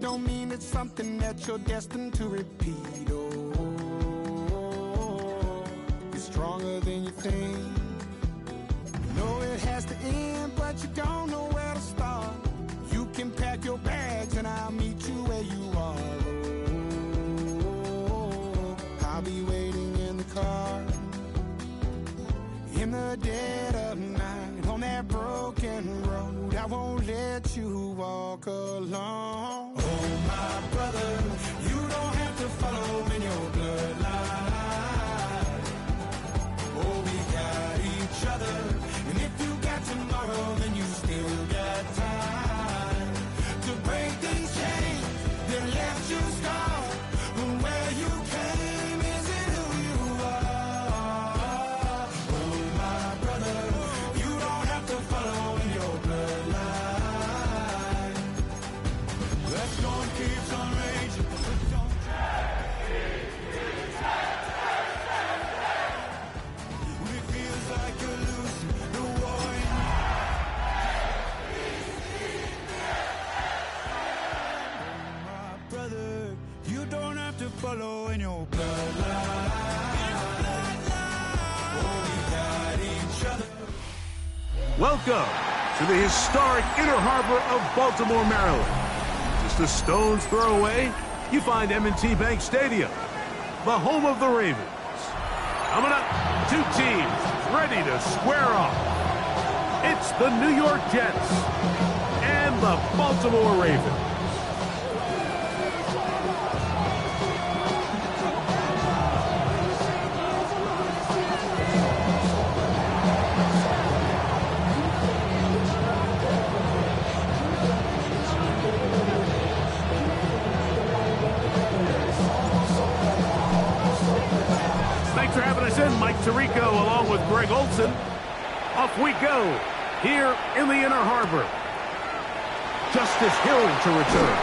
don't mean it's something that you're destined to repeat. Oh, you're stronger than you think. You know it has to end, but you don't know where to start. You can pack your bags and I'll meet you where you are. Oh, I'll be waiting in the car in the dead of night on that broken road. I won't let you walk alone. Oh, my brother, you don't have to follow in your bloodline. Oh, we got each other, and if you got tomorrow, then you still got time to break these chains that left you scarred. Where you came isn't who you are. Oh, my brother, you don't have to follow in your bloodline. The storm keeps on raging. When it feels like you're losing the war. My brother, you don't have to follow in your bloodline. Oh, we got each other. Welcome to the historic Inner Harbor of Baltimore, Maryland. Just a stone's throw away, you find M&T Bank Stadium, the home of the Ravens. Coming up, two teams ready to square off. It's the New York Jets and the Baltimore Ravens. Thanks for having us in, Mike Tirico, along with Greg Olson. Off we go, here in the Inner Harbor. Justice Hill to return.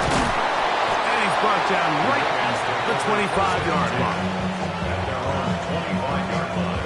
And he's brought down right past the 25-yard line. At their own 25-yard line.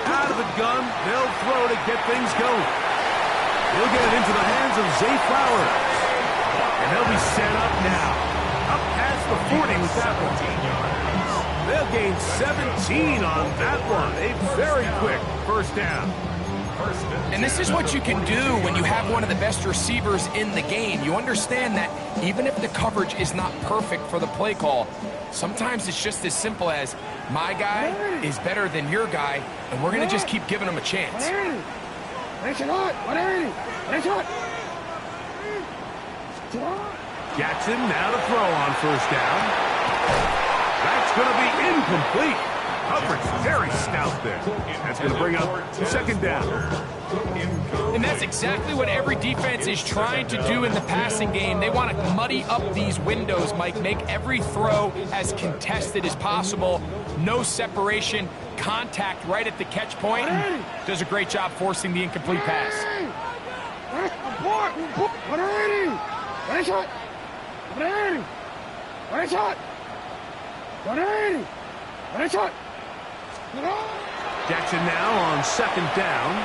Out of the gun, they'll throw to get things going. He'll get it into the hands of Zay Flowers. And they'll be set up now. Up past the 40 with that one. They'll gain 17 on that one. A very quick first down. And this is what you can do when you have one of the best receivers in the game. You understand that even if the coverage is not perfect for the play call, sometimes it's just as simple as my guy is better than your guy, and we're going to just keep giving him a chance. Jackson now to throw on first down. That's going to be incomplete. Coverage very stout there. That's going to bring up second down. And that's exactly what every defense is trying to do in the passing game. They want to muddy up these windows, Mike, make every throw as contested as possible. No separation, contact right at the catch point. Does a great job forcing the incomplete pass. Jackson now on second down.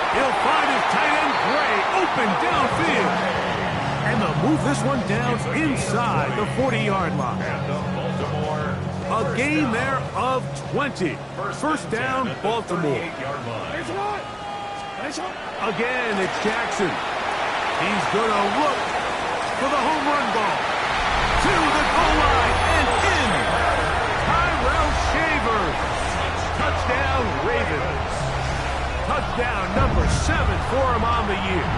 He'll find his tight end Gray open downfield. And they'll move this one down inside the 40-yard line. A gain there of 20. First down, Baltimore. Again, it's Jackson. He's going to look for the home run ball. To the goal line and in. Tyrell Shaver. Touchdown, Ravens. Touchdown number 7 for him on the year.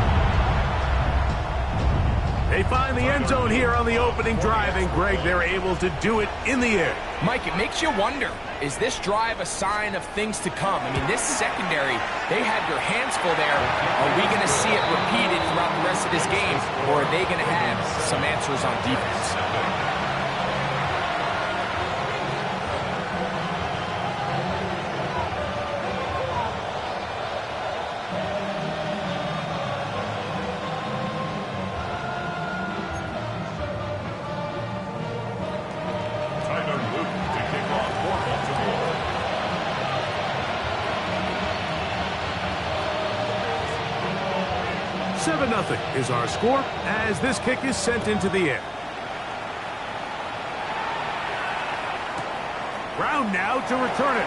They find the end zone here on the opening drive, and Greg, they're able to do it in the air. Mike, it makes you wonder, is this drive a sign of things to come? I mean, this secondary, they had their hands full there. Are we going to see it repeated throughout the rest of this game, or are they going to have some answers on defense? 7-0 is our score as this kick is sent into the air. Brown now to return it.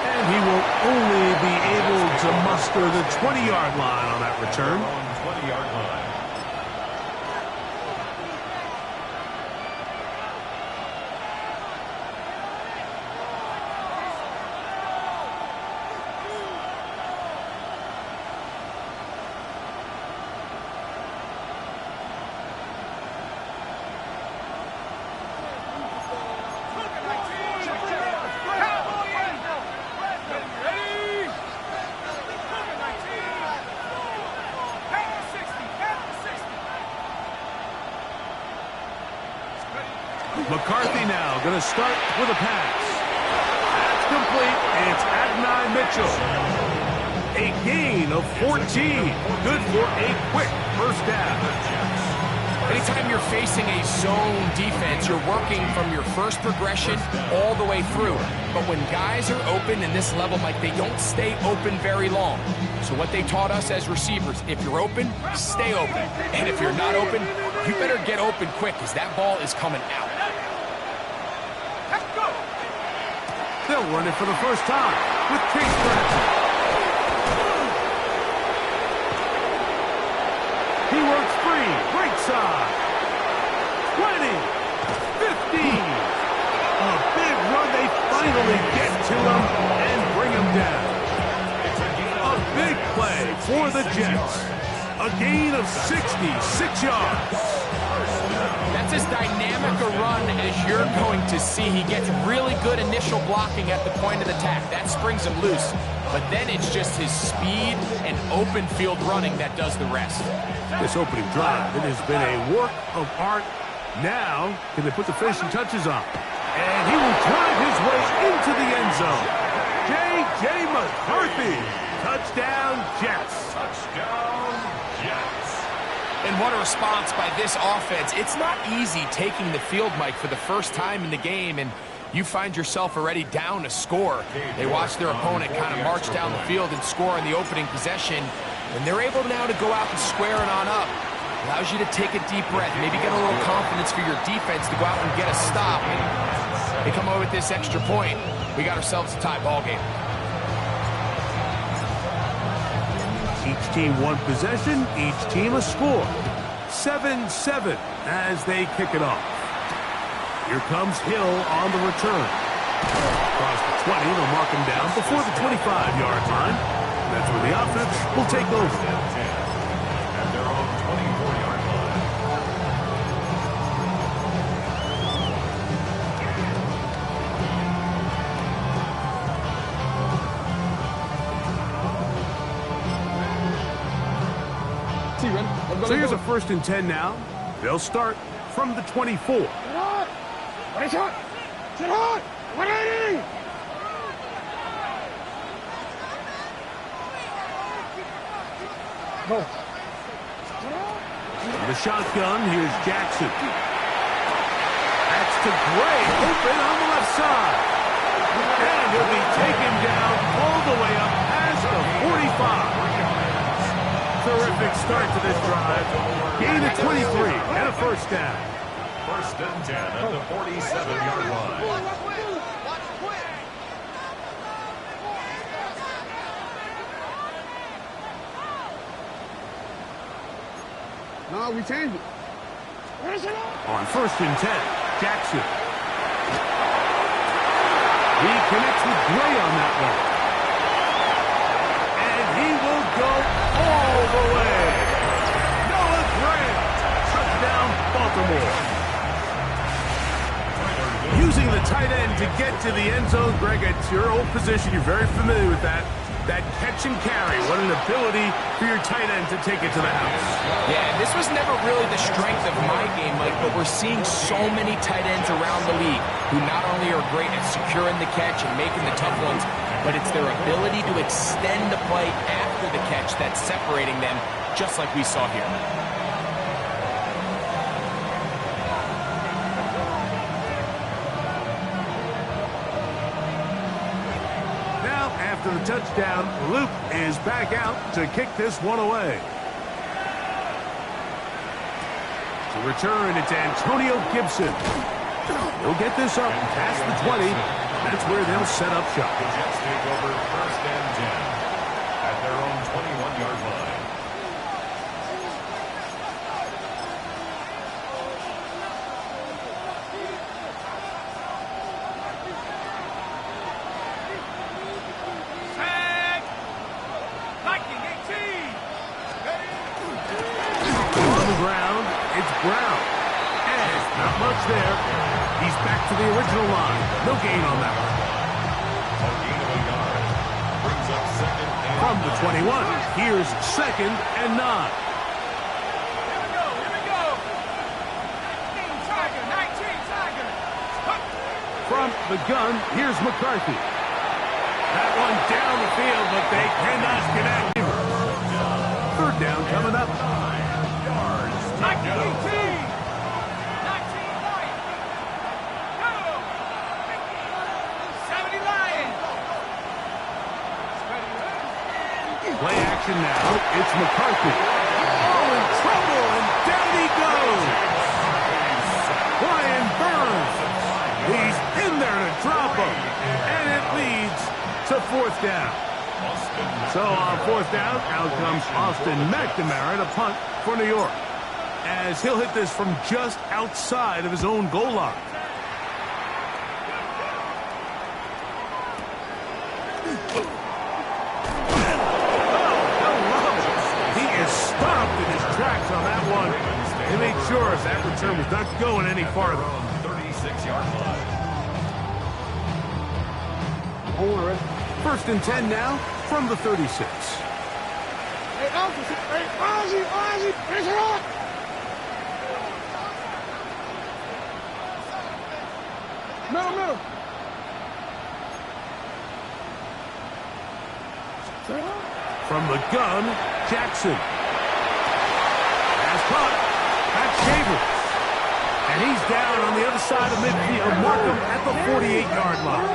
And he will only be able to muster the 20-yard line on that return. 20-yard line. McCarthy now going to start with a pass. That's complete. It's Adonai Mitchell. A gain of 14. Good for a quick first down. Anytime you're facing a zone defense, you're working from your first progression all the way through. But when guys are open in this level, Mike, they don't stay open very long. So what they taught us as receivers, if you're open, stay open. And if you're not open, you better get open quick because that ball is coming out. They'll run it for the first time with Chase Bradford. He works free, right side. 20, 15. A big run. They finally get to him and bring him down. A big play for the Jets. A gain of 66 yards. That's as dynamic a run as you're going to see. He gets really good initial blocking at the point of attack. That springs him loose. But then it's just his speed and open field running that does the rest. This opening drive, it has been a work of art. Now, can they put the finishing touches on? And he will drive his way into the end zone. J.J. McCarthy. Touchdown, Jets. Touchdown, Jets. And what a response by this offense. It's not easy taking the field, Mike, for the first time in the game, and you find yourself already down a score. They watch their opponent kind of march down the field and score in the opening possession, and they're able now to go out and square it on up. Allows you to take a deep breath, maybe get a little confidence for your defense to go out and get a stop. And they come away with this extra point. We got ourselves a tie ball game. Each team one possession, each team a score. 7-7 as they kick it off. Here comes Hill on the return. Across the 20, they'll mark him down before the 25-yard line. And that's where the offense will take over. And they're on 24-yard line. So here's a 1st and 10 now. They'll start from the 24. Get hot! 180! Go. From the shotgun, here's Jackson. That's to Gray, open on the left side. And he'll be taken down all the way up past the 45. Terrific start to this drive. Gain of 23 and a first down. 1st and 10 at the 47-yard line. No, we changed it. On 1st and 10, Jackson. He connects with Gray on that one. And he will go all the way. Noah Gray. Touchdown, Baltimore. Using the tight end to get to the end zone. Greg, it's your old position. You're very familiar with that. That catch and carry. What an ability for your tight end to take it to the house. Yeah, this was never really the strength of my game, Mike, but we're seeing so many tight ends around the league who not only are great at securing the catch and making the tough ones, but it's their ability to extend the play after the catch that's separating them, just like we saw here. After the touchdown, Luke is back out to kick this one away. To return, it's Antonio Gibson. He'll get this up past the 20. That's where they'll set up shop. The Jets take over 1st and 10 at their own 21-yard line. On the ground, it's Brown. And not much there. He's back to the original line. No gain on that one. A gain of a yard. Brings up 2nd and From the 21, here's 2nd and 9. Here we go. 19 Tiger, 19 Tiger. From the gun, here's McCarthy. That one down the field, but they cannot get at him. 3rd down coming up. 19 Lions. Go. 70 Lions. Play action now. It's McCarthy. Oh, in trouble, and down he goes. Brian Burns. He's in there to drop him. And it leads to 4th down. So on 4th down, out comes Austin McNamara to punt for New York, as he'll hit this from just outside of his own goal line. He is stopped in his tracks on that one. They made sure that return was not going any farther. 36-yard line. 1st and 10 now from the 36. Hey, Ozzy, finish it up! Middle. From the gun, Jackson. Has caught. That's Shavers. And he's down on the other side of midfield. Mark him at the 48-yard line.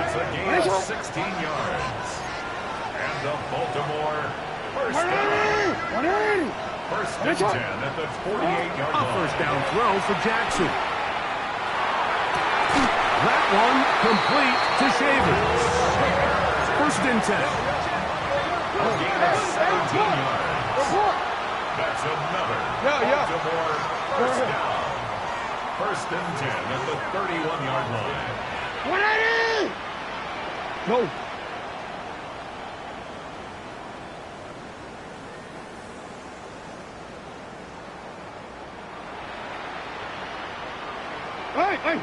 It's a gain of 16 yards. And the Baltimore 1st down. 1st and 10 at the 48-yard A line. 1st down throw for Jackson. That one complete to Shavers. 1st and 10. A gain of 17 yards. That's another Baltimore 1st down. 1st and 10 at the 31-yard line. 180! No. Hey!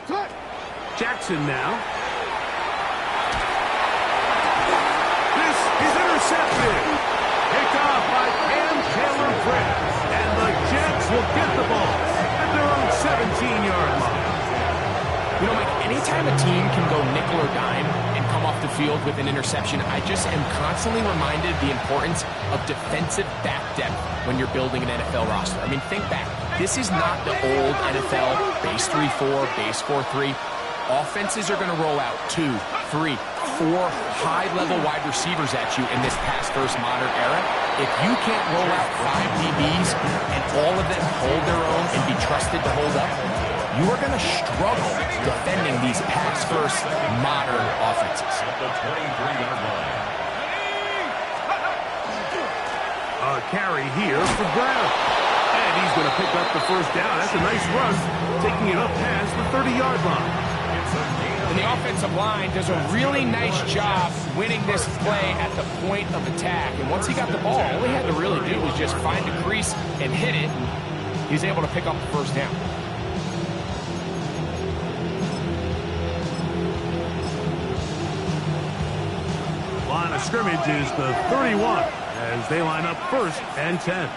Cut! Jackson now. This is intercepted. Picked off by Cam Taylor-Britt. And the Jets will get the ball at their own 17-yard line. You know, Mike, anytime a team can go nickel or dime and come off the field with an interception, I just am constantly reminded the importance of defensive back depth when you're building an NFL roster. I mean, think back. This is not the old NFL base 3-4, base 4-3. Offenses are going to roll out 2, 3, 4 high-level wide receivers at you in this pass-first modern era. If you can't roll out 5 DBs and all of them hold their own and be trusted to hold up, you are going to struggle defending these pass-first modern offenses. At the 23-yard line. A carry here for Brown. And he's going to pick up the 1st down. That's a nice run, taking it up past the 30-yard line. And the offensive line does a really nice job winning this play at the point of attack. And once he got the ball, all he had to really do was just find a crease and hit it. And he's able to pick up the 1st down. Line of scrimmage is the 31 as they line up 1st and 10.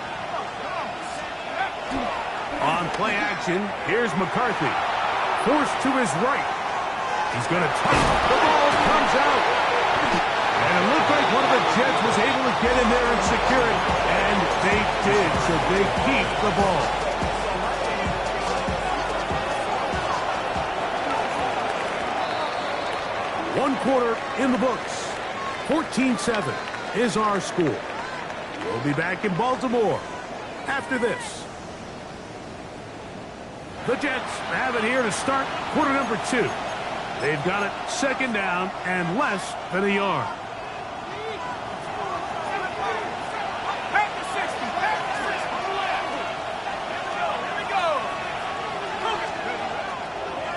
On play action, here's McCarthy. Forced to his right. He's going to touch. The ball comes out. And it looked like one of the Jets was able to get in there and secure it. And they did, so they keep the ball. One quarter in the books. 14-7 is our score. We'll be back in Baltimore after this. The Jets have it here to start quarter number 2. They've got it second down and less than a yard.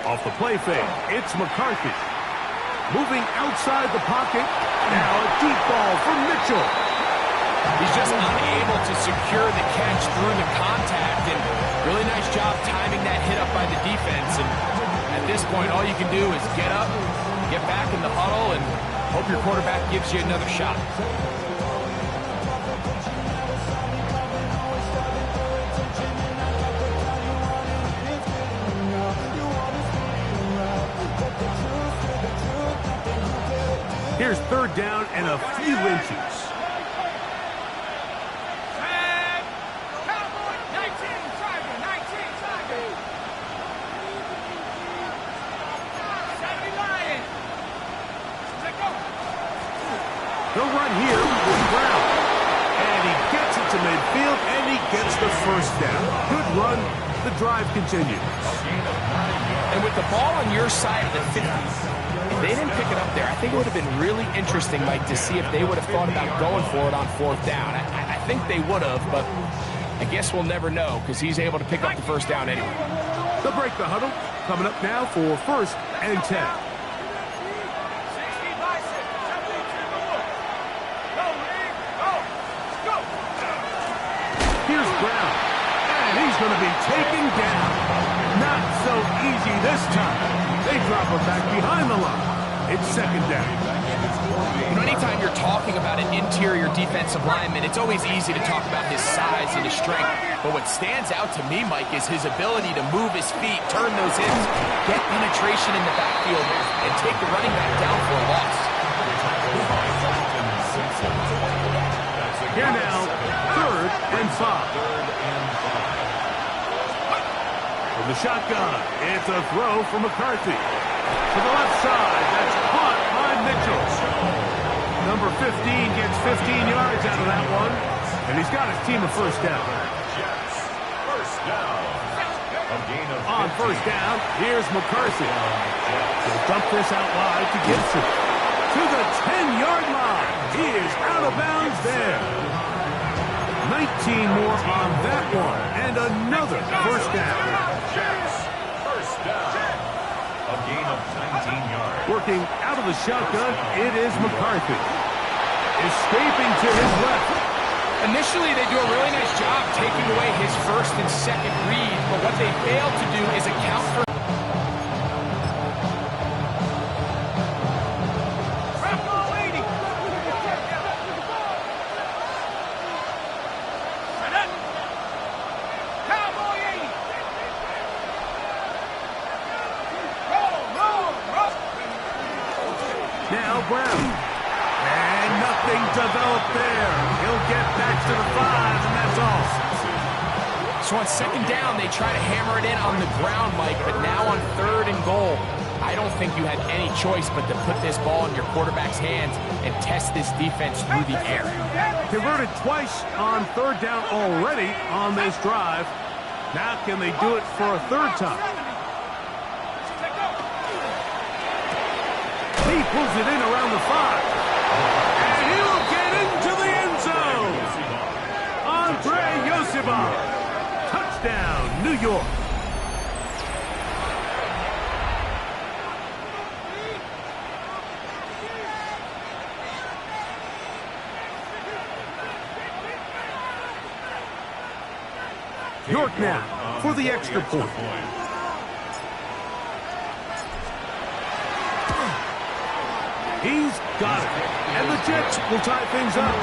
Off the play fake, it's McCarthy. Moving outside the pocket. Now a deep ball for Mitchell. He's just unable to secure the catch through the contact, and really nice job timing that hit up by the defense. And at this point, all you can do is get up, get back in the huddle, and hope your quarterback gives you another shot. Here's third down and a few inches. He'll run here with Brown. And he gets it to midfield, and he gets the first down. Good run. The drive continues. And with the ball on your side of the 50, if they didn't pick it up there, I think it would have been really interesting, Mike, to see if they would have thought about going for it on fourth down. I think they would have, but I guess we'll never know because he's able to pick up the first down anyway. They'll break the huddle. Coming up now for first and 10. Here's Brown, and he's going to be taken down. Not so easy this time. They drop him back behind the line. It's second down. You know, anytime you're talking about an interior defensive lineman, it's always easy to talk about his size and his strength. But what stands out to me, Mike, is his ability to move his feet, turn those hips, get penetration in the backfield, and take the running back down for a loss. Here now, third and 5. From the shotgun, it's a throw for McCarthy. To the left side, that's caught by Mitchell. Number 15 gets 15 yards out of that one, and he's got his team a first down. On first down, here's McCarthy. He'll dump this out wide to Gibson. To the 10-yard line. He is out of bounds there. 19 more on that one, and another first down. First down. A gain of 19 yards. Working out of the shotgun, it is McCarthy. Escaping to his left. Initially, they do a really nice job taking away his first and second read, but what they fail to do is account for Brown. And nothing developed there. He'll get back to the 5, and that's all. So on second down, they try to hammer it in on the ground, Mike, but now on third and goal, I don't think you had any choice but to put this ball in your quarterback's hands and test this defense through the air. Converted twice on third down already on this drive. Now can they do it for a third time? He pulls it in around the 5. And he'll get into the end zone. Andre Yosibov. Touchdown, New York. York now for the extra point. He's got it. And the Jets will tie things up.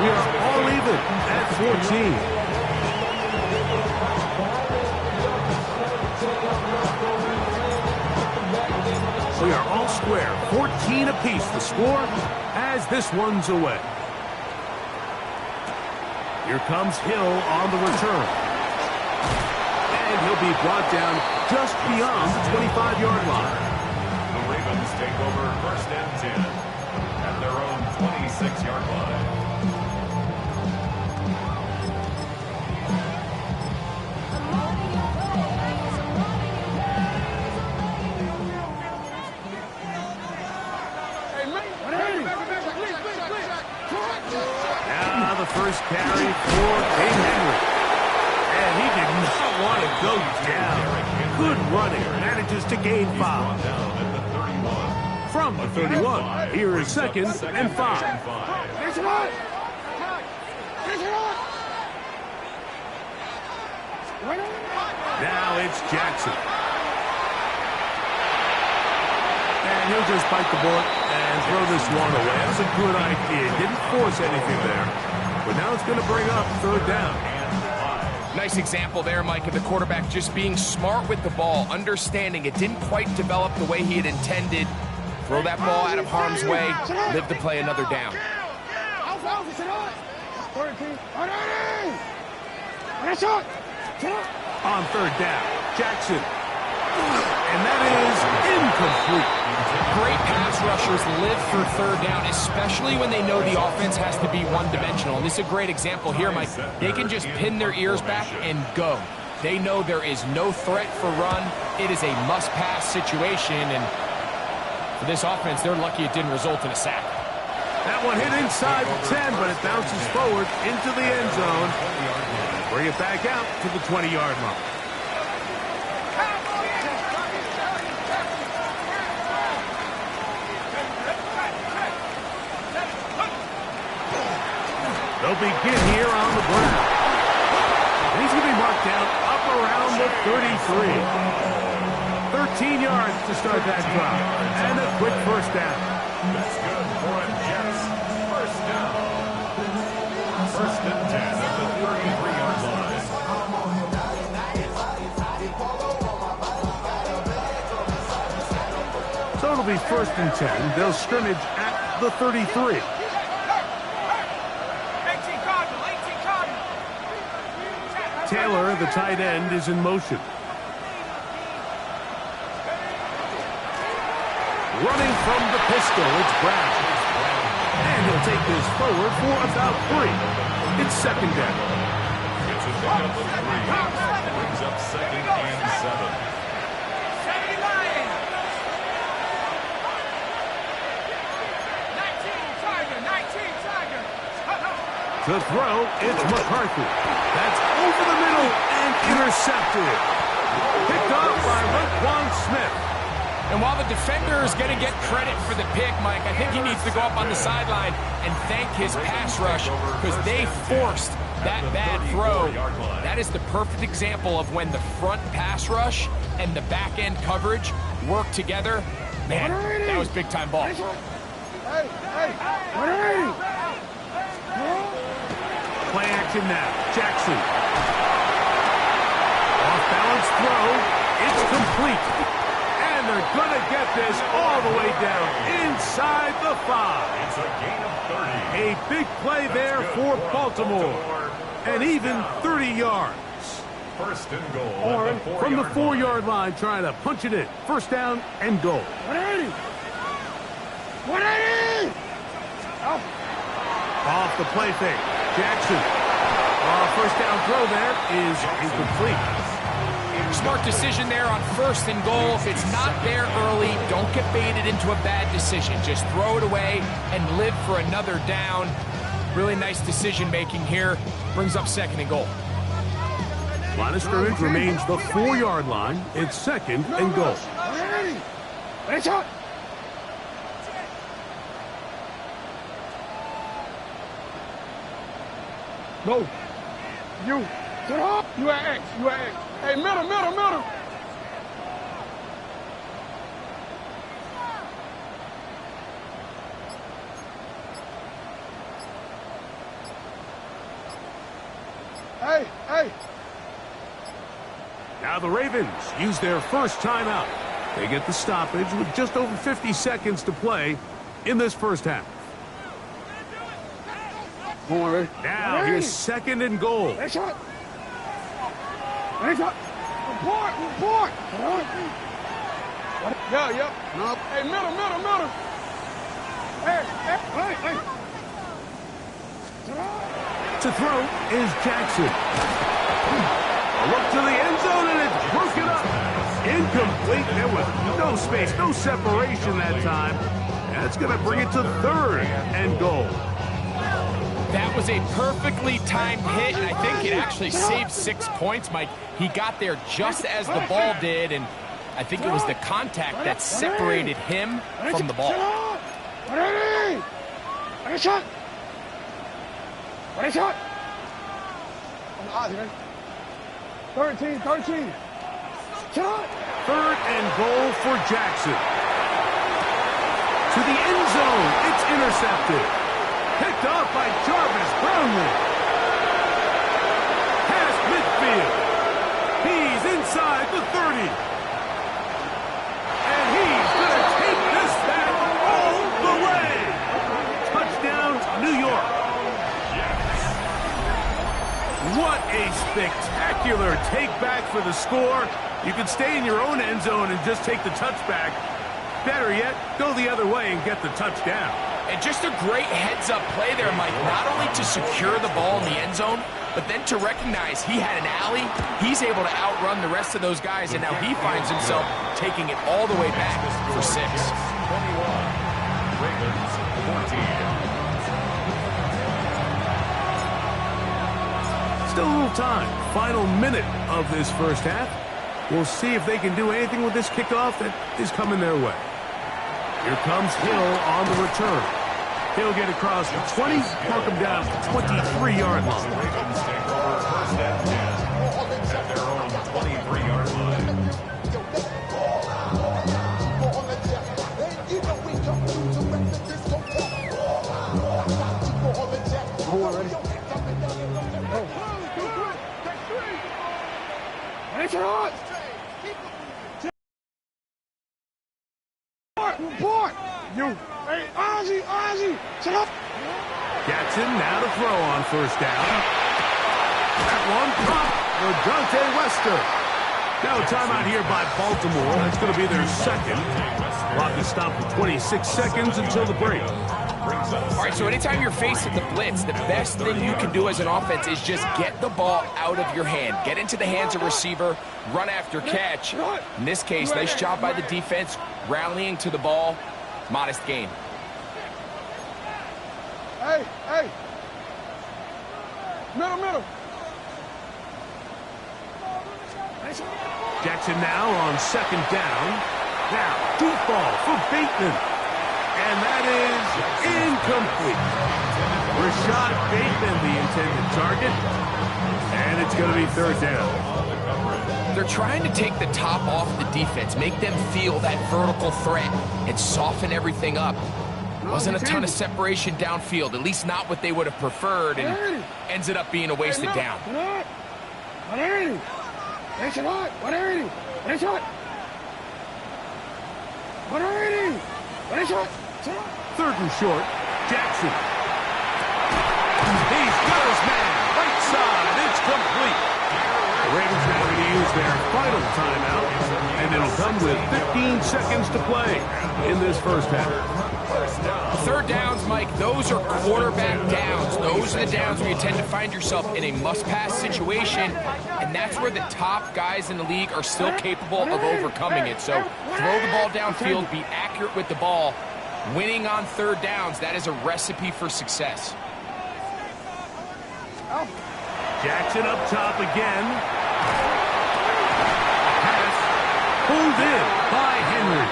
We are all even at 14. We are all square. 14 apiece the score as this one's away. Here comes Hill on the return. And he'll be brought down just beyond the 25-yard line. The Ravens take over first and 10 at their own 26-yard line. go down. Good running. Manages to gain 5. From the 31, here is 2nd and 5. Now it's Jackson. And he'll just bite the bullet and throw this one away. That's a good idea. Didn't force anything there. But now it's going to bring up 3rd down. Nice example there, Mike, of the quarterback just being smart with the ball, understanding it didn't quite develop the way he had intended. Throw that ball out of harm's way, live to play another down. On 3rd down, Jackson. And that is incomplete. Great pass rushers live for 3rd down, especially when they know the offense has to be one-dimensional. And this is a great example here, Mike. They can just pin their ears back and go. They know there is no threat for run. It is a must-pass situation, and for this offense, they're lucky it didn't result in a sack. That one hit inside the 10, but it bounces forward into the end zone. Bring it back out to the 20-yard line. They'll begin here on the ground. And he's going to be marked down up around the 33. 13 yards to start that drive. And a quick 1st down. That's good for a Jets. 1st down. 1st and 10 at the 33-yard line. So it'll be 1st and 10. They'll scrimmage at the 33. Taylor, the tight end, is in motion. Running from the pistol, it's Brown. And he'll take this forward for about 3. It's 2nd down. Gets a pick up of 3. Brings up 2nd and 7. To throw, it's McCarthy. That's over the middle and intercepted. Picked off by Raekwon Smith. And while the defender is going to get credit for the pick, Mike, I think he needs to go up on the sideline and thank his pass rush because they forced that bad throw. That is the perfect example of when the front pass rush and the back end coverage work together. Man, that was big-time ball. Play action now. Jackson. Off-balance throw. It's complete. And they're going to get this all the way down inside the 5. It's a gain of 30. A big play there for Baltimore. And even 30 yards. 1st and goal. From the 4-yard line, trying to punch it in. 1st down and goal. 180! 180! Off the play fake. Jackson. 1st down throw there is incomplete. Smart decision there on 1st and goal. If it's not there early, don't get baited into a bad decision. Just throw it away and live for another down. Really nice decision making here. Brings up 2nd and goal. Line of scrimmage remains the 4-yard line. It's 2nd and goal. No. You. Get up. You at X. You at X. Hey, middle. Hey. Now the Ravens use their first timeout. They get the stoppage with just over 50 seconds to play in this 1st half. Now here's 2nd and goal. Report. Yeah. Nope. Hey, middle. Hey. To throw is Jackson. A look to the end zone, and it's broken up. Incomplete. There was no space, no separation that time. That's going to bring it to 3rd and goal. That was a perfectly timed hit, and I think it actually saved 6 points, Mike. He got there just as the ball did, and I think it was the contact that separated him from the ball. Shot! 13. Shot! 3rd and goal for Jackson. To the end zone, it's intercepted. Picked off by Jarvis Brownlee. Past midfield. He's inside the 30. And he's going to take this back all the way. Touchdown, New York. What a spectacular take back for the score. You can stay in your own end zone and just take the touchback. Better yet, go the other way and get the touchdown. And just a great heads-up play there, Mike. Not only to secure the ball in the end zone, but then to recognize he had an alley. He's able to outrun the rest of those guys, and now he finds himself taking it all the way back for 6. 21. Ravens 14. Still a little time. Final minute of this first half. We'll see if they can do anything with this kickoff that is coming their way. Here comes Hill on the return. He'll get across the 20, mark him down to the 23-yard line. Ravens take over 1st and 10 at their own 23-yard line. Hey, Ozzy, shut up. Jackson now to throw on 1st down. That one caught for Dante Wester. Now timeout here by Baltimore. That's going to be their 2nd. Clock is stopped for 26 seconds until the break. All right, so anytime you're facing the blitz, the best thing you can do as an offense is just get the ball out of your hand. Get into the hands of receiver, run after catch. In this case, nice job by the defense, rallying to the ball. Modest gain. Hey. Middle. Jackson now on 2nd down. Now, deep ball for Bateman. And that is incomplete. Rashad Bateman, the intended target. And it's going to be 3rd down. They're trying to take the top off the defense, make them feel that vertical threat, and soften everything up. Wasn't a ton of separation downfield, at least not what they would have preferred, and ends it up being a wasted down. 3rd and short. Jackson. He's got his man. Right side. It's complete. The Ravens now going to use their final timeout, and it'll come with 15 seconds to play in this first half. 3rd downs, Mike, those are quarterback downs. Those are the downs where you tend to find yourself in a must-pass situation, and that's where the top guys in the league are still capable of overcoming it. So throw the ball downfield, be accurate with the ball. Winning on 3rd downs, that is a recipe for success. Jackson up top again. Pass pulled in by Henry.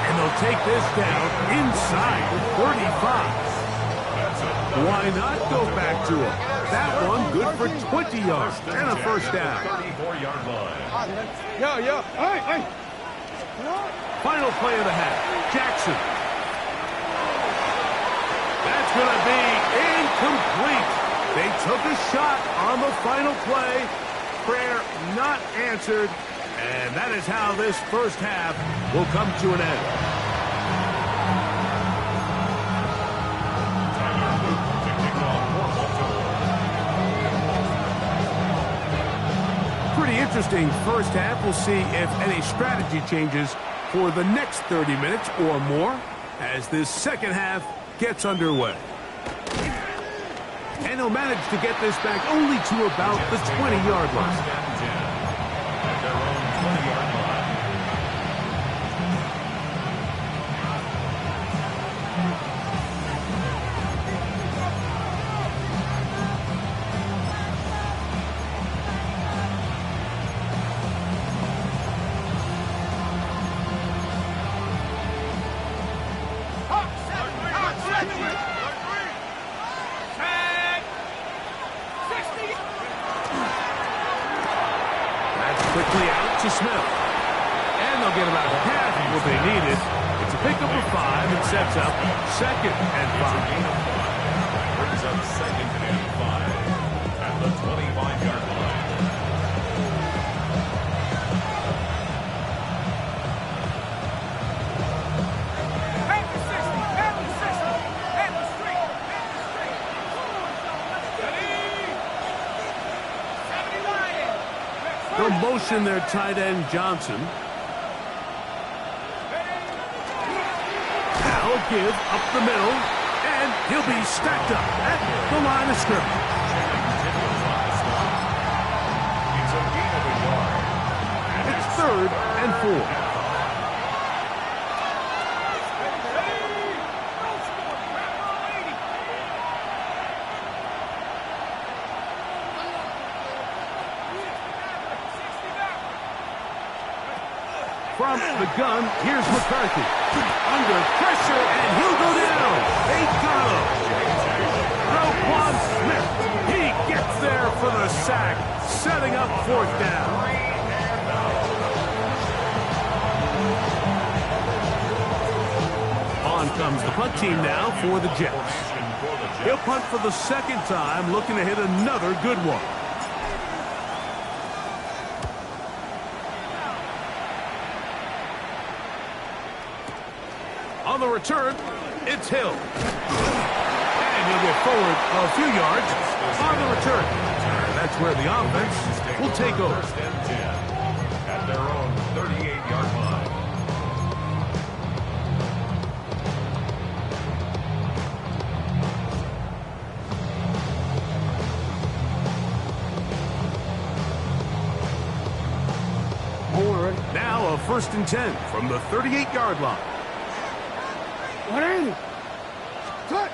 And they'll take this down inside the 35. Why not go back to him? That one good for 20 yards and a 1st down. 34-yard line. Hey. Final play of the half. Jackson. That's going to be incomplete. They took a shot on the final play. Prayer not answered. And that is how this first half will come to an end. Pretty interesting first half. We'll see if any strategy changes for the next 30 minutes or more as this second half gets underway. And he'll manage to get this back only to about the 20-yard line. At their own 20-yard line. Quickly out to Smith. And they'll get about half of what they needed. It's a pickup of 5 and sets up 2nd and 5. Brings up 2nd and 5 at the 25-yard line. They'll motion their tight end, Johnson. Now give up the middle, and he'll be stacked up at the line of scrimmage. It's a gain of a yard. It's 3rd and 4. From the gun, here's McCarthy. Under pressure, and he'll go down. They got him. Roquan Smith. He gets there for the sack, setting up 4th down. On comes the punt team now for the Jets. He'll punt for the 2nd time, looking to hit another good one. On the return, it's Hill. And he'll get forward a few yards on the return. And that's where the offense will take over. 1st and 10 at their own 38-yard line. Now a 1st and 10 from the 38-yard line. What ain't it? Cut.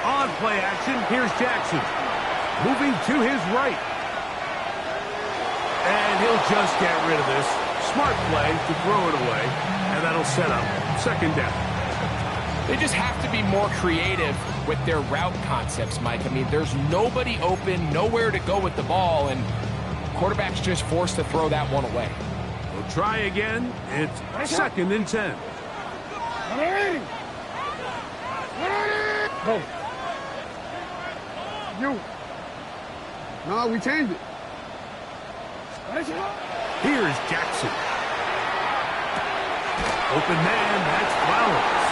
On play action, here's Jackson. Moving to his right. And he'll just get rid of this. Smart play to throw it away. And that'll set up 2nd down. They just have to be more creative with their route concepts, Mike. I mean, there's nobody open, nowhere to go with the ball, and quarterback's just forced to throw that one away. We'll try again. It's 2nd and 10. Go. You. No, we changed it. Here's Jackson. Open man, that's Flowers.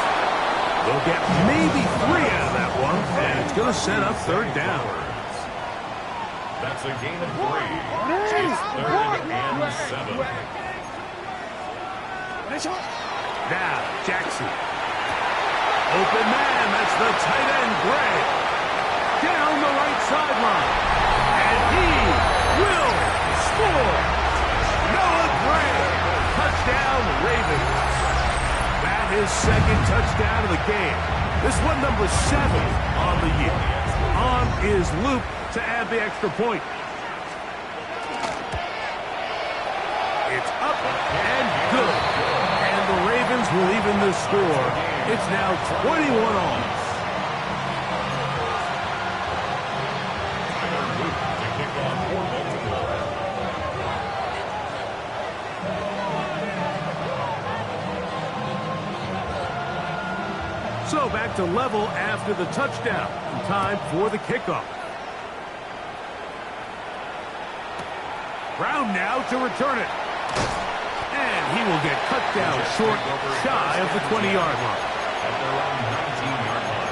They'll get maybe 3 out of that one, and it's going to set up 3rd down. That's a gain of 3. It's 3rd and 7. Now, Jackson. Open man, that's the tight end, Gray. Down the right sideline. And he will score. Noah Gray. Touchdown, Ravens. That is 2nd touchdown of the game. This one number 7 on the year. On is Luke to add the extra point. It's up and good. And the Ravens will even the score. It's now 21 all. So back to level after the touchdown. In time for the kickoff. Brown now to return it. And he will get cut down short, shy of the 20-yard line. At their own 19-yard line.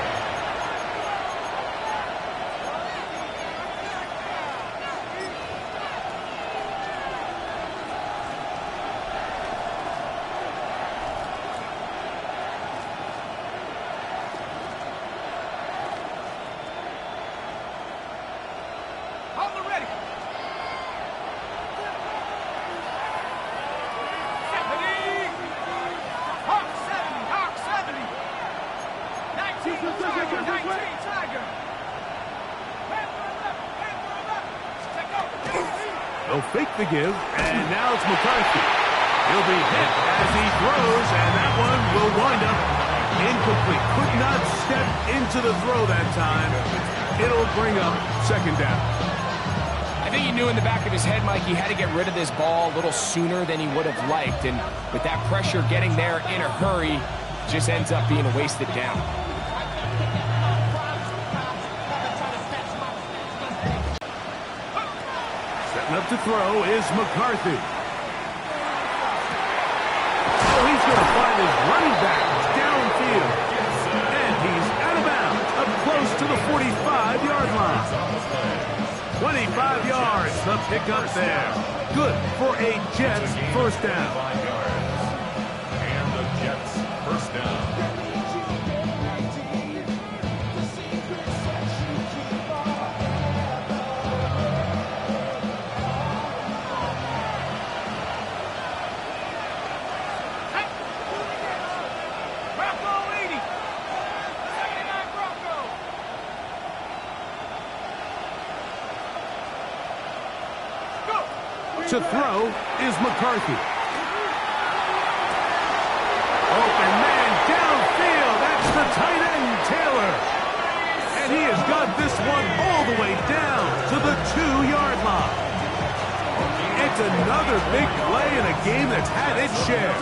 They'll fake the give, and now it's McCarthy. He'll be hit as he throws, and that one will wind up incomplete. Could not step into the throw that time. It'll bring up 2nd down. I think he knew in the back of his head, Mike, he had to get rid of this ball a little sooner than he would have liked. And with that pressure getting there in a hurry, just ends up being a wasted down. Setting up to throw is McCarthy. Oh, he's going to find his running back downfield. And he's out of bounds, up close to the 45-yard line. 25 yards, the pickup there. Good for a Jets first down. And the Jets first down. To throw is McCarthy. Open man downfield. That's the tight end, Taylor. And he has got this one all the way down to the 2-yard line. It's another big play in a game that's had its share.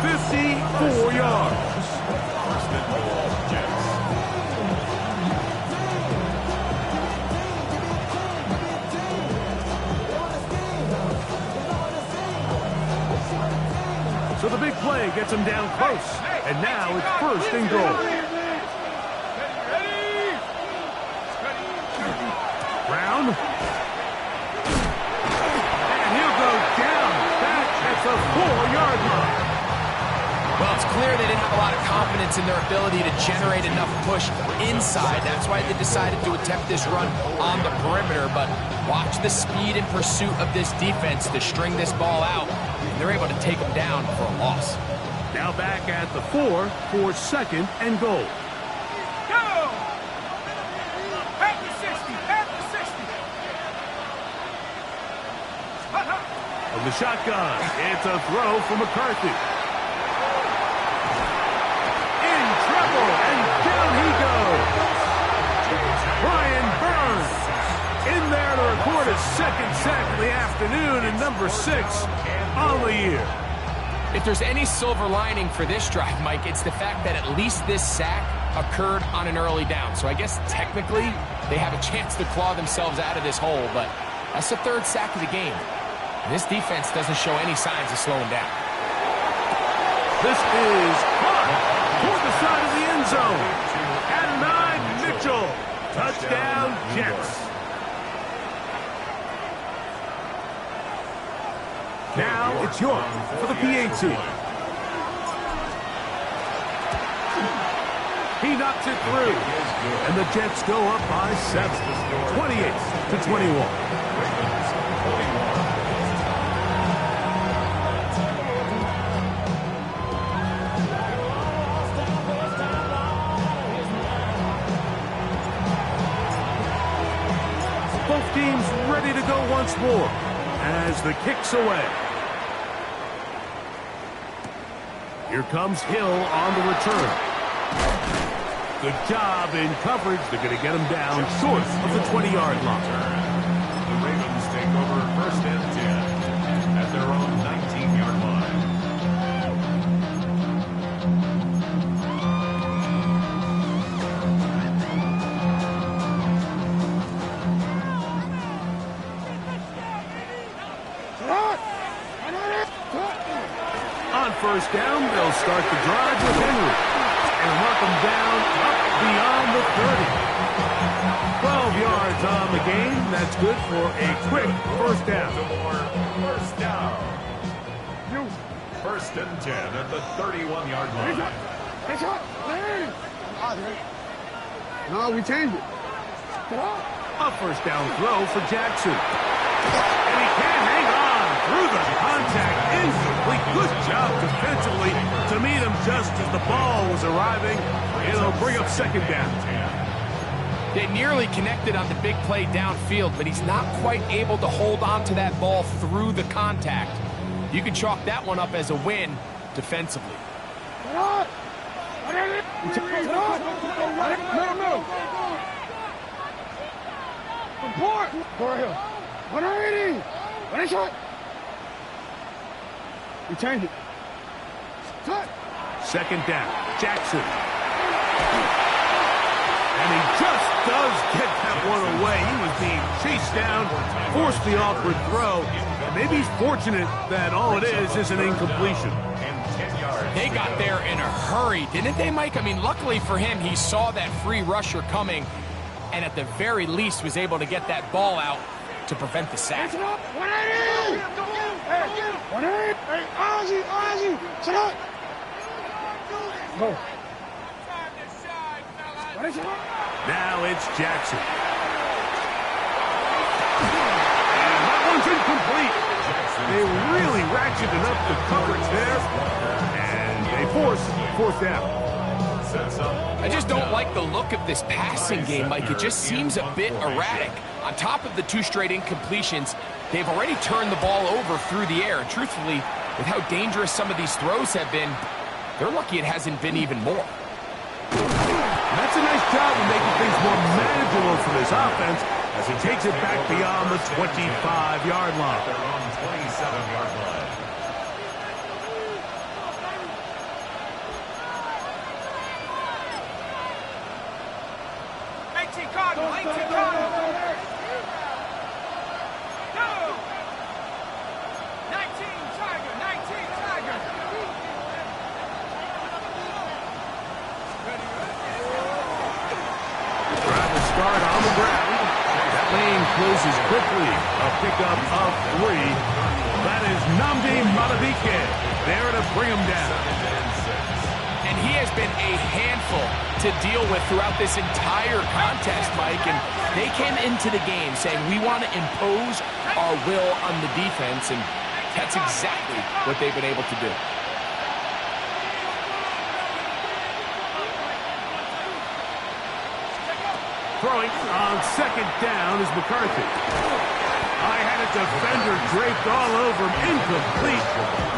54 yards. First and goal, Jets. So the big play gets him down close. And now it's first and goal. Brown. And he'll go down back at the 4-yard line. Well, it's clear they didn't have a lot of confidence in their ability to generate enough push inside. That's why they decided to attempt this run on the perimeter. But watch the speed and pursuit of this defense to string this ball out. They're able to take them down for a loss. Now back at the 4 for second and goal. Go! At the 60, at the 60. From the shotgun, it's a throw for McCarthy. In trouble, and down he goes. Brian Burns in there to record his second sack of the afternoon, and number 6 on the year. If there's any silver lining for this drive, Mike, it's the fact that at least this sack occurred on an early down. So I guess technically they have a chance to claw themselves out of this hole, but that's the 3rd sack of the game. And this defense doesn't show any signs of slowing down. This is caught toward the side of the end zone. Adonai Mitchell. Touchdown, Jets. Now it's York for the PAT. He knocks it through. And the Jets go up by 7. 28-21. Both teams ready to go once more as the kick's away. Here comes Hill on the return. Good job in coverage. They're going to get him down short of the 20-yard line. The Ravens take over first and 10 at their own 19-yard line. On first down, they'll start the drive with Henry and mark him down up beyond the 30. 12 yards on the game. That's good for a quick first down. First down. First and 10 at the 31-yard line. No, we changed it. A first down throw for Jackson. And he can't hang on through the contact. Incomplete. Good job defensively to meet him just as the ball was arriving. It'll bring up second down. They nearly connected on the big play downfield, but he's not quite able to hold on to that ball through the contact. You can chalk that one up as a win defensively. Middle. Support. Go right here. 180. What is it? You changed it. Cut. Second down, Jackson. And he just does get that one away. He was being chased down, forced the awkward throw, and maybe he's fortunate that all it is an incompletion. They got there in a hurry, didn't they, Mike? I mean, luckily for him, he saw that free rusher coming, and at the very least was able to get that ball out to prevent the sack. 180. Hey, 180. Hey, Ozzy, sit up. Go. Now it's Jackson. And that one's incomplete. They really ratcheted up the coverage there, and they force fourth down. I just don't like the look of this passing game, Mike. It just seems a bit erratic. On top of the 2 straight incompletions, they've already turned the ball over through the air. And truthfully, with how dangerous some of these throws have been, they're lucky it hasn't been even more. That's a nice job of making things more manageable for this offense as he takes it back beyond the 25-yard line. They're on 27-yard line. Closes quickly. A pickup of 3. That is Nnamdi Madubuike there to bring him down. And he has been a handful to deal with throughout this entire contest, Mike. And they came into the game saying, we want to impose our will on the defense. And that's exactly what they've been able to do. Throwing on second down is McCarthy. I had a defender draped all over him. Incomplete.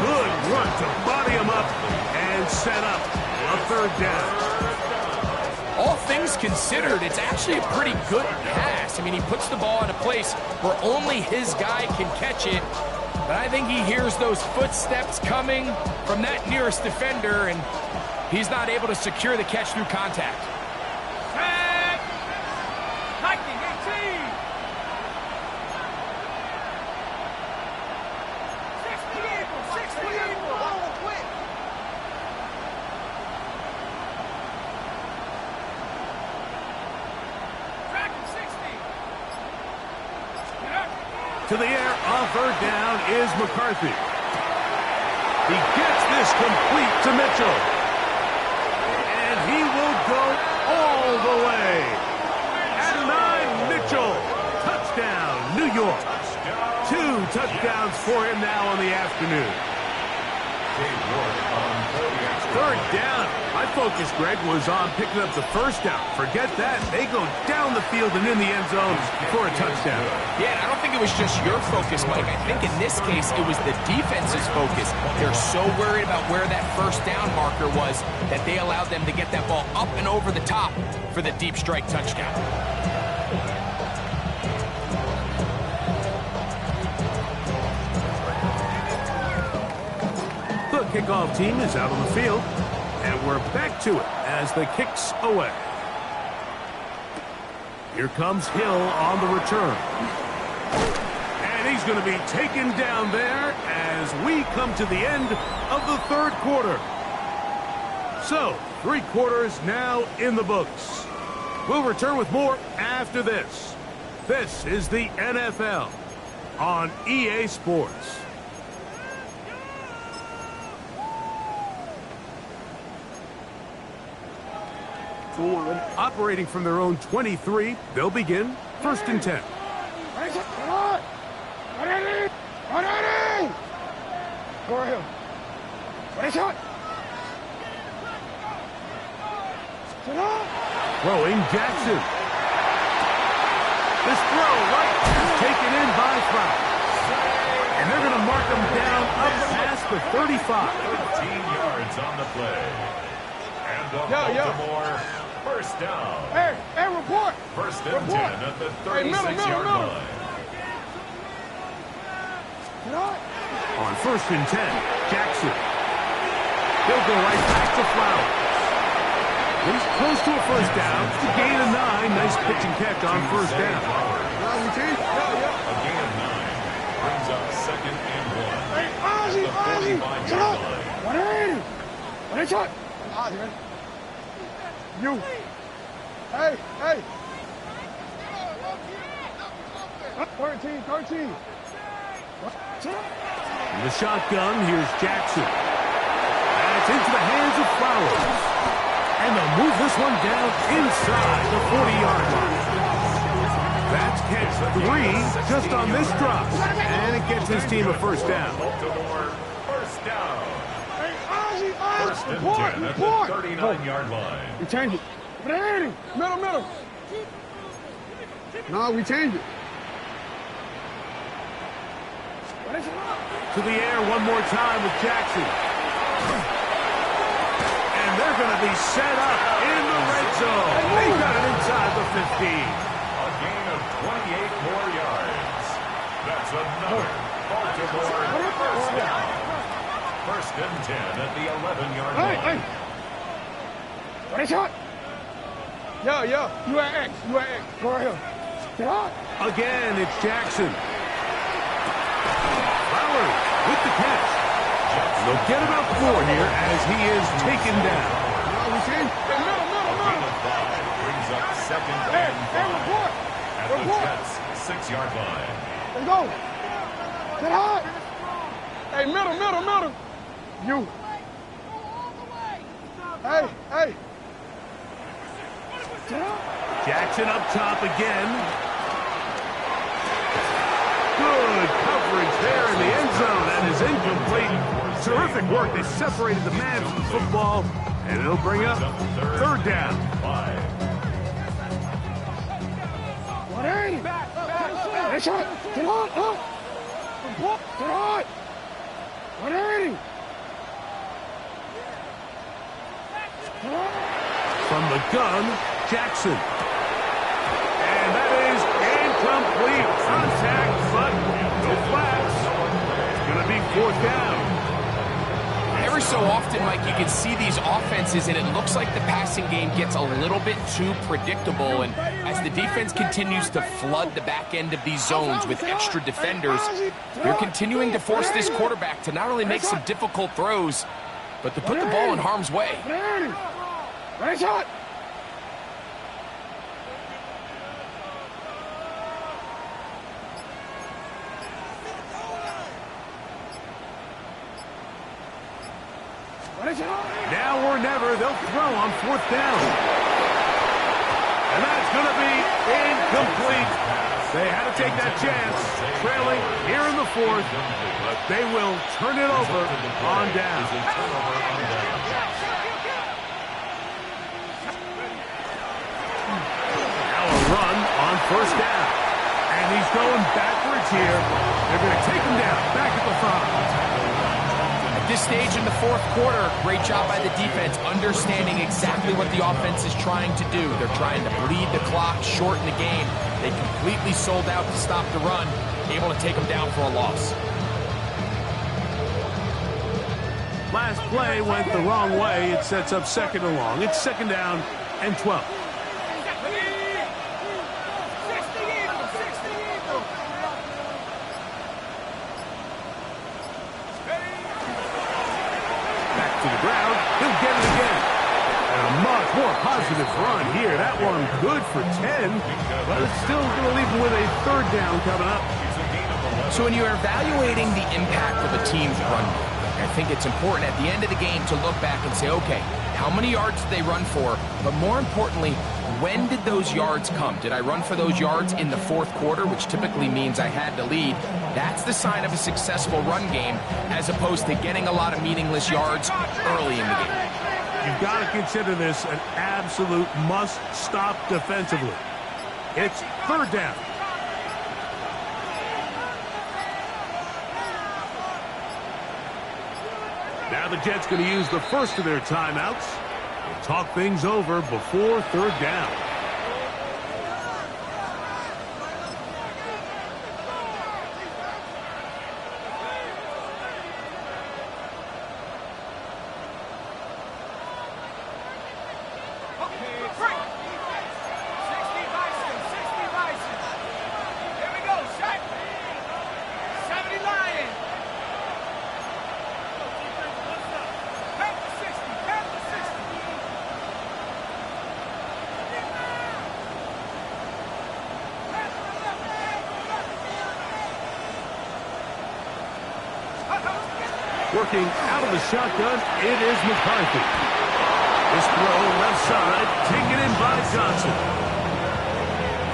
Good run to body him up and set up a third down. All things considered, it's actually a pretty good pass. I mean, he puts the ball in a place where only his guy can catch it. But I think he hears those footsteps coming from that nearest defender, and he's not able to secure the catch through contact. To the air on third down is McCarthy. He gets this complete to Mitchell. And he will go all the way. At 9, Mitchell. Touchdown, New York. 2 touchdowns for him now on the afternoon. Third down. My focus, Greg, was on picking up the first down. Forget that. They go down the field and in the end zone for a touchdown. Yeah, I don't think it was just your focus, Mike. I think in this case, it was the defense's focus. They're so worried about where that first down marker was that they allowed them to get that ball up and over the top for the deep strike touchdown. The kickoff team is out on the field, and we're back to it as the kick's away. Here comes Hill on the return. And he's going to be taken down there as we come to the end of the third quarter. So, 3 quarters now in the books. We'll return with more after this. This is the NFL on EA Sports. Operating from their own 23, they'll begin 1st and 10. Go ahead. What is it? Throwing Jackson. This throw right is taken in by Fry. And they're going to mark him down up past the 35. 15 yards on the play. And the Baltimore first down. Hey, report. 1st and 10 at the 36-yard line. On 1st and 10, Jackson. He'll go right back to Flowers. He's close to a first down. It's a gain of 9. Nice pitch and catch on 1st down. A gain of 9 brings up 2nd and 1. Hey, Ozzy, At the 45-yard line. 180. What is it? Ozzy, man. You. Hey, hey. 13. In the shotgun, here's Jackson. And it's into the hands of Flowers. And they'll move this one down inside the 40-yard line. That's catch 3 just on this drop. And it gets his team a first down. Baltimore, first down. Hey, Ozzy, First and 10 at the 39-yard line. We change it. Middle. No, we change it. To the air one more time with Jackson. And they're going to be set up in the red zone. They got it inside the 15. A gain of 28 more yards. That's another Baltimore first down. First and 10 at the 11-yard line. What is it? Yeah. You at X. Go right here. Get out. Again, it's Jackson. Flowers with the catch. They'll get about 4 here as he is taken down. Middle. Brings up 2nd and 5 at the Jets' 6-yard line. Let's go. Get hot. Hey, middle. You. Hey. Jackson up top again. Good coverage there in the end zone. That is incomplete. Terrific work. They separated the man from the football, and it'll bring up 3rd down. 5. 180. That's it. Get on. Get on. 180. From the gun, Jackson. And that is incomplete. Contact, but no flags. It's going to be 4th down. Every so often, Mike, you can see these offenses, and it looks like the passing game gets a little bit too predictable. And as the defense continues to flood the back end of these zones with extra defenders, they're continuing to force this quarterback to not only make some difficult throws, but to put the ball in harm's way. Right shot. Now or never, they'll throw on 4th down. And that's going to be incomplete. They had to take that chance, trailing here in the 4th, but they will turn it over on down. Now a run on 1st down. And he's going backwards here. They're going to take him down, back at the 5. At this stage in the 4th quarter, great job by the defense, understanding exactly what the offense is trying to do. They're trying to bleed the clock, shorten the game. They completely sold out to stop the run, able to take them down for a loss. Last play went the wrong way. It sets up 2nd and long. It's 2nd down and 12. To the ground, he'll get it again. And a much more positive run here. That one good for 10, but it's still going to leave him with a 3rd down coming up. So when you're evaluating the impact of a team's run, I think it's important at the end of the game to look back and say, okay, how many yards did they run for? But more importantly, when did those yards come? Did I run for those yards in the 4th quarter, which typically means I had to lead? That's the sign of a successful run game, as opposed to getting a lot of meaningless yards early in the game. You've got to consider this an absolute must-stop defensively. It's 3rd down. Now the Jets going to use the first of their timeouts. We'll talk things over before 3rd down. Working out of the shotgun, it is McCarthy. This throw left side, taken in by Johnson.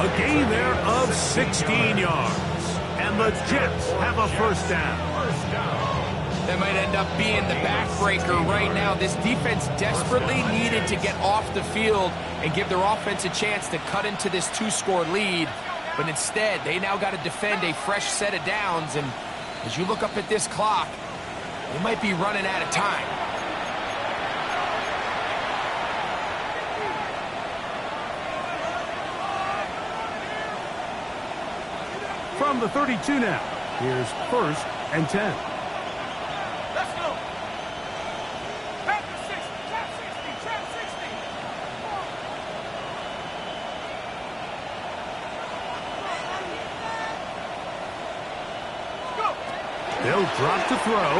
A gain there of 16 yards. And the Jets have a first down. That might end up being the backbreaker right now. This defense desperately needed to get off the field and give their offense a chance to cut into this 2-score lead. But instead, they now got to defend a fresh set of downs. And as you look up at this clock, they might be running out of time. From the 32 now, here's 1st and 10. Let's go. Back to 60, trap 60, trap 60. Go. They'll drop to throw.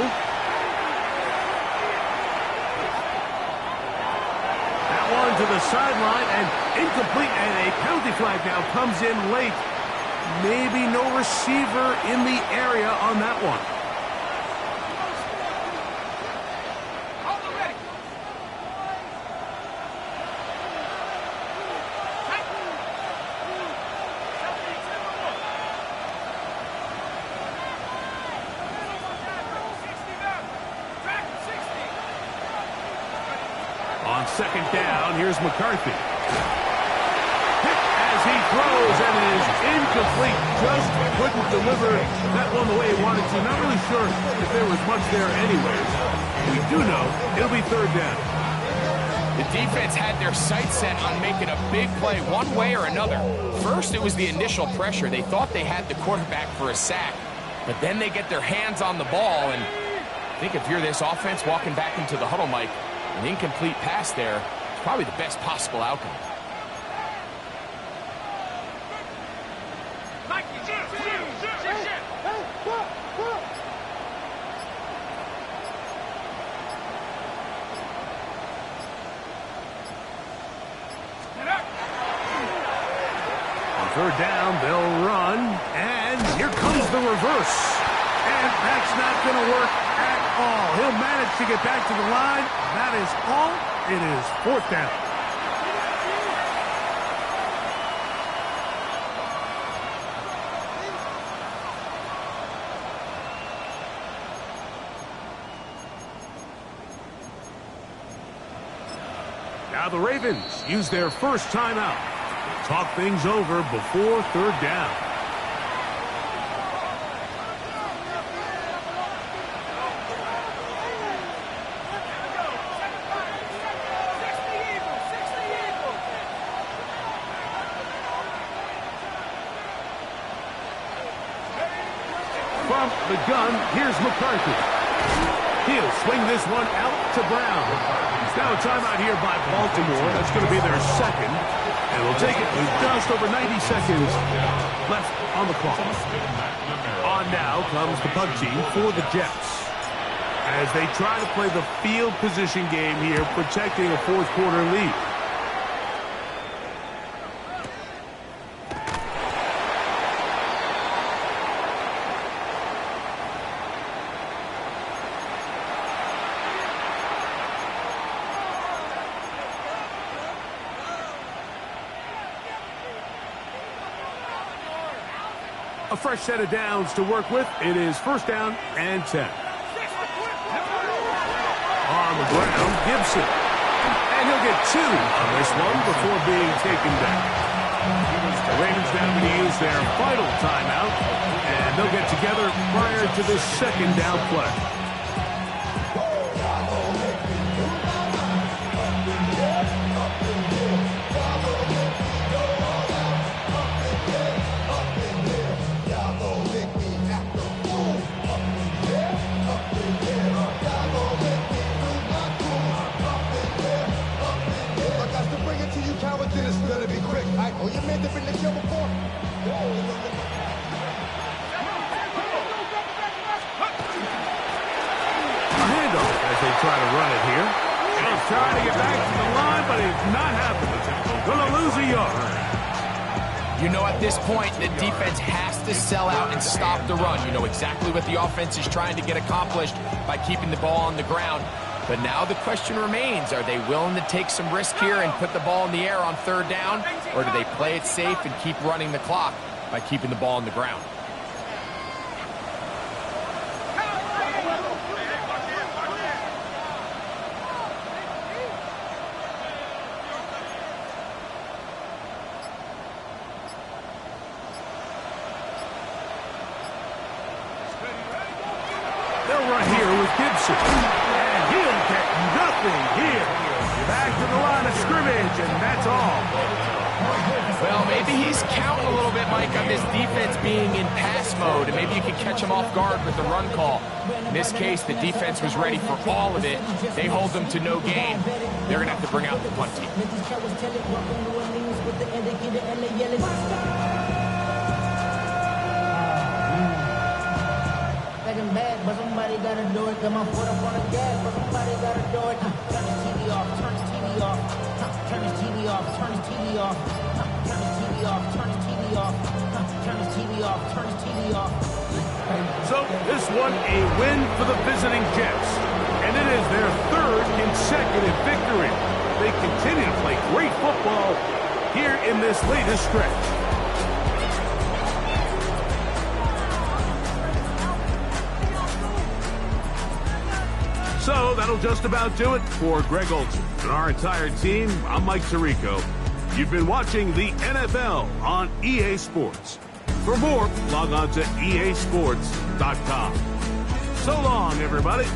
That one to the sideline and incomplete, and a penalty flag now comes in late. Maybe no receiver in the area on that one. On 2nd down, here's McCarthy. As he throws, and it is incomplete. Just couldn't deliver that one the way he wanted to. Not really sure if there was much there anyways. We do know it'll be 3rd down. The defense had their sights set on making a big play one way or another. First, it was the initial pressure. They thought they had the quarterback for a sack. But then they get their hands on the ball, and I think if you're this offense walking back into the huddle, Mike, an incomplete pass there is probably the best possible outcome. On 3rd down, they'll run, and here comes the reverse. And that's not going to work at all. He'll manage to get back to the line. That is all. It is 4th down. Now the Ravens use their first timeout. Talk things over before 3rd down. From the gun, here's McCarthy. He'll swing this one out to Brown. It's now a timeout here by Baltimore. That's going to be their 2nd. And we'll take it with just over 90 seconds left on the clock. On now comes the punt team for the Jets, as they try to play the field position game here, protecting a 4th quarter lead. A fresh set of downs to work with. It is 1st down and 10. On the ground, Gibson. And he'll get 2 on this one before being taken down. The Ravens now going to use their final timeout, and they'll get together prior to this 2nd down play. Oh, you made the been the kill before. A handoff as they try to run it here. And he's trying to get back to the line, but it's not happening. Going to lose a yard. You know at this point, the defense has to sell out and stop the run. You know exactly what the offense is trying to get accomplished by keeping the ball on the ground. But now the question remains, are they willing to take some risk here and put the ball in the air on third down? Or do they play it safe and keep running the clock by keeping the ball on the ground? They'll run here with Gibson. And he'll get nothing here. Back to the line of scrimmage, and that's all. Well, maybe he's counting a little bit, Mike, on this defense being in pass mode, and maybe you can catch him off guard with the run call. In this case, the defense was ready for all of it. They hold them to no gain. They're going to have to bring out the punt team. Bad, but somebody gotta do it. Got my foot up on the gas, but somebody gotta do it. Turn his TV off, turn his TV off. Turn his TV off, turn his TV off. Turn his TV off, turn his TV off. Turn his TV off, turn his TV off. So this one a win for the visiting Jets. And it is their third consecutive victory. They continue to play great football here in this latest stretch. So that'll just about do it for Greg Olson and our entire team. I'm Mike Tirico. You've been watching the NFL on EA Sports. For more, log on to easports.com. So long, everybody.